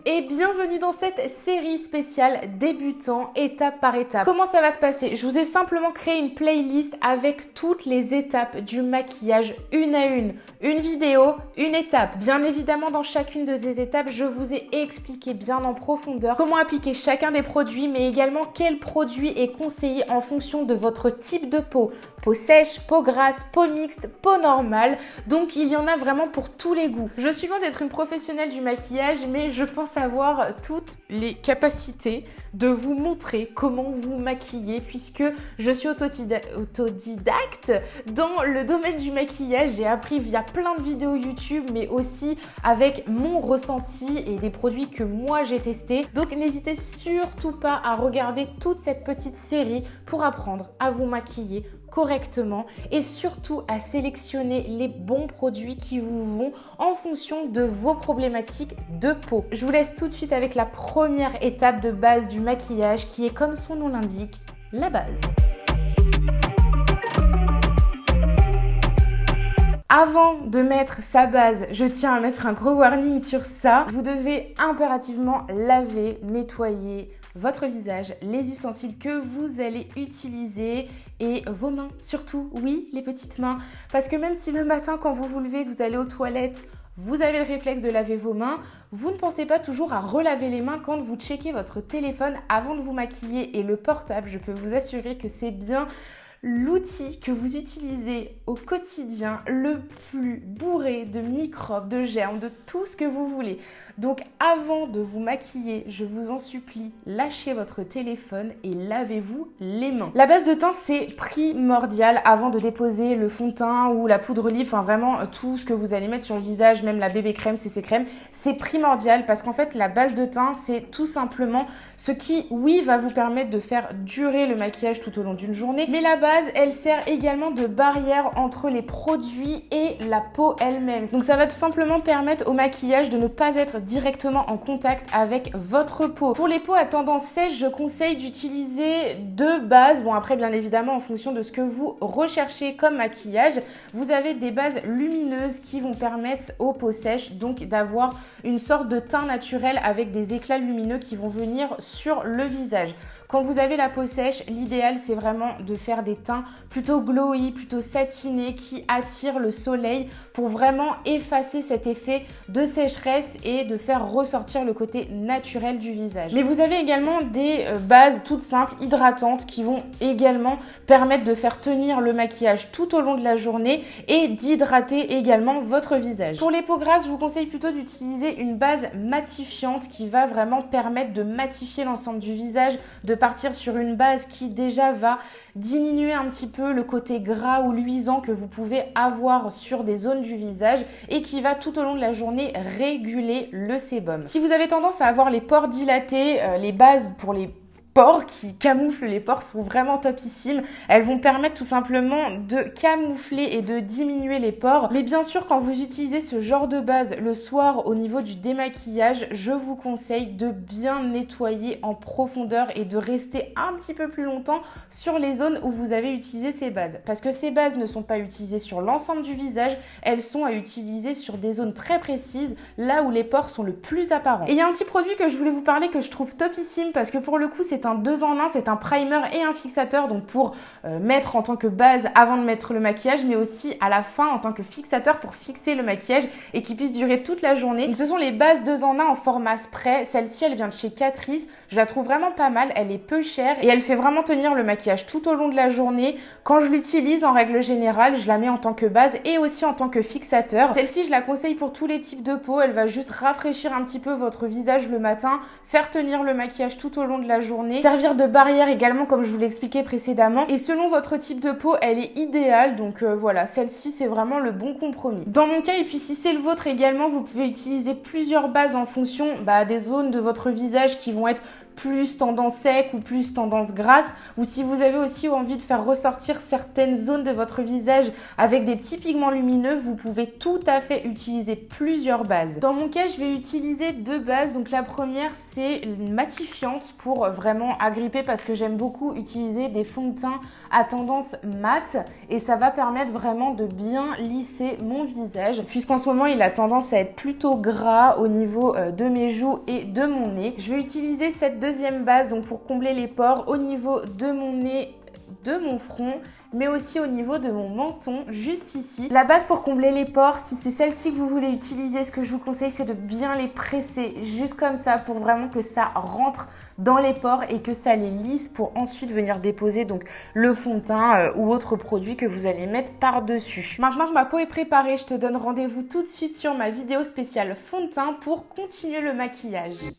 Et bienvenue dans cette série spéciale débutant étape par étape. Comment ça va se passer? Je vous ai simplement créé une playlist avec toutes les étapes du maquillage une à une vidéo, une étape. Bien évidemment, dans chacune de ces étapes, je vous ai expliqué bien en profondeur comment appliquer chacun des produits, mais également quel produit est conseillé en fonction de votre type de peau. Peau sèche, peau grasse, peau mixte, peau normale. Donc il y en a vraiment pour tous les goûts. Je suis loin d'être une professionnelle du maquillage, mais je pense avoir toutes les capacités de vous montrer comment vous maquiller, puisque je suis autodidacte dans le domaine du maquillage. J'ai appris via plein de vidéos YouTube, mais aussi avec mon ressenti et des produits que moi j'ai testés. Donc n'hésitez surtout pas à regarder toute cette petite série pour apprendre à vous maquiller correctement et surtout à sélectionner les bons produits qui vous vont en fonction de vos problématiques de peau. Je vous laisse tout de suite avec la première étape de base du maquillage qui est, comme son nom l'indique, la base. Avant de mettre sa base, je tiens à mettre un gros warning sur ça. Vous devez impérativement laver, nettoyer votre visage, les ustensiles que vous allez utiliser et vos mains surtout, oui, les petites mains. Parce que même si le matin, quand vous vous levez, que vous allez aux toilettes, vous avez le réflexe de laver vos mains, vous ne pensez pas toujours à relaver les mains quand vous checkez votre téléphone avant de vous maquiller. Et le portable, je peux vous assurer que c'est bien l'outil que vous utilisez au quotidien le plus bourré de microbes, de germes, de tout ce que vous voulez. Donc avant de vous maquiller, je vous en supplie, lâchez votre téléphone et lavez-vous les mains. La base de teint, c'est primordial avant de déposer le fond de teint ou la poudre libre, enfin vraiment tout ce que vous allez mettre sur le visage, même la bébé crème, CC crème, c'est primordial parce qu'en fait la base de teint, c'est tout simplement ce qui, oui, va vous permettre de faire durer le maquillage tout au long d'une journée, mais la base, elle sert également de barrière entre les produits et la peau elle-même. Donc ça va tout simplement permettre au maquillage de ne pas être directement en contact avec votre peau. Pour les peaux à tendance sèche, je conseille d'utiliser deux bases. Bon, après, bien évidemment, en fonction de ce que vous recherchez comme maquillage, vous avez des bases lumineuses qui vont permettre aux peaux sèches donc d'avoir une sorte de teint naturel avec des éclats lumineux qui vont venir sur le visage. Quand vous avez la peau sèche, l'idéal c'est vraiment de faire des teints plutôt glowy, plutôt satinés qui attirent le soleil pour vraiment effacer cet effet de sécheresse et de faire ressortir le côté naturel du visage. Mais vous avez également des bases toutes simples, hydratantes qui vont également permettre de faire tenir le maquillage tout au long de la journée et d'hydrater également votre visage. Pour les peaux grasses, je vous conseille plutôt d'utiliser une base matifiante qui va vraiment permettre de matifier l'ensemble du visage, de partir sur une base qui déjà va diminuer un petit peu le côté gras ou luisant que vous pouvez avoir sur des zones du visage et qui va tout au long de la journée réguler le sébum. Si vous avez tendance à avoir les pores dilatés, les bases pour les pores qui camouflent les pores sont vraiment topissimes. Elles vont permettre tout simplement de camoufler et de diminuer les pores. Mais bien sûr, quand vous utilisez ce genre de base le soir au niveau du démaquillage, je vous conseille de bien nettoyer en profondeur et de rester un petit peu plus longtemps sur les zones où vous avez utilisé ces bases. Parce que ces bases ne sont pas utilisées sur l'ensemble du visage, elles sont à utiliser sur des zones très précises, là où les pores sont le plus apparents. Et il y a un petit produit que je voulais vous parler que je trouve topissime parce que pour le coup, c'est un 2 en 1, c'est un primer et un fixateur, donc pour mettre en tant que base avant de mettre le maquillage, mais aussi à la fin en tant que fixateur pour fixer le maquillage et qui puisse durer toute la journée. Donc ce sont les bases 2 en 1 en format spray. Celle-ci, elle vient de chez Catrice. Je la trouve vraiment pas mal, elle est peu chère et elle fait vraiment tenir le maquillage tout au long de la journée. Quand je l'utilise, en règle générale, je la mets en tant que base et aussi en tant que fixateur. Celle-ci, je la conseille pour tous les types de peau. Elle va juste rafraîchir un petit peu votre visage le matin, faire tenir le maquillage tout au long de la journée, servir de barrière également comme je vous l'expliquais précédemment. Et selon votre type de peau, elle est idéale. Donc voilà, celle-ci c'est vraiment le bon compromis. Dans mon cas, et puis si c'est le vôtre également, vous pouvez utiliser plusieurs bases en fonction des zones de votre visage qui vont être plus tendance sec ou plus tendance grasse, ou si vous avez aussi envie de faire ressortir certaines zones de votre visage avec des petits pigments lumineux, vous pouvez tout à fait utiliser plusieurs bases. Dans mon cas, je vais utiliser deux bases. Donc la première, c'est une matifiante pour vraiment vraiment agrippée parce que j'aime beaucoup utiliser des fonds de teint à tendance mat et ça va permettre vraiment de bien lisser mon visage puisqu'en ce moment il a tendance à être plutôt gras au niveau de mes joues et de mon nez. Je vais utiliser cette deuxième base donc pour combler les pores au niveau de mon nez, de mon front, mais aussi au niveau de mon menton, juste ici. La base pour combler les pores, si c'est celle-ci que vous voulez utiliser, ce que je vous conseille, c'est de bien les presser, juste comme ça, pour vraiment que ça rentre dans les pores et que ça les lisse pour ensuite venir déposer donc le fond de teint ou autre produit que vous allez mettre par-dessus. Maintenant que ma peau est préparée, je te donne rendez-vous tout de suite sur ma vidéo spéciale fond de teint pour continuer le maquillage.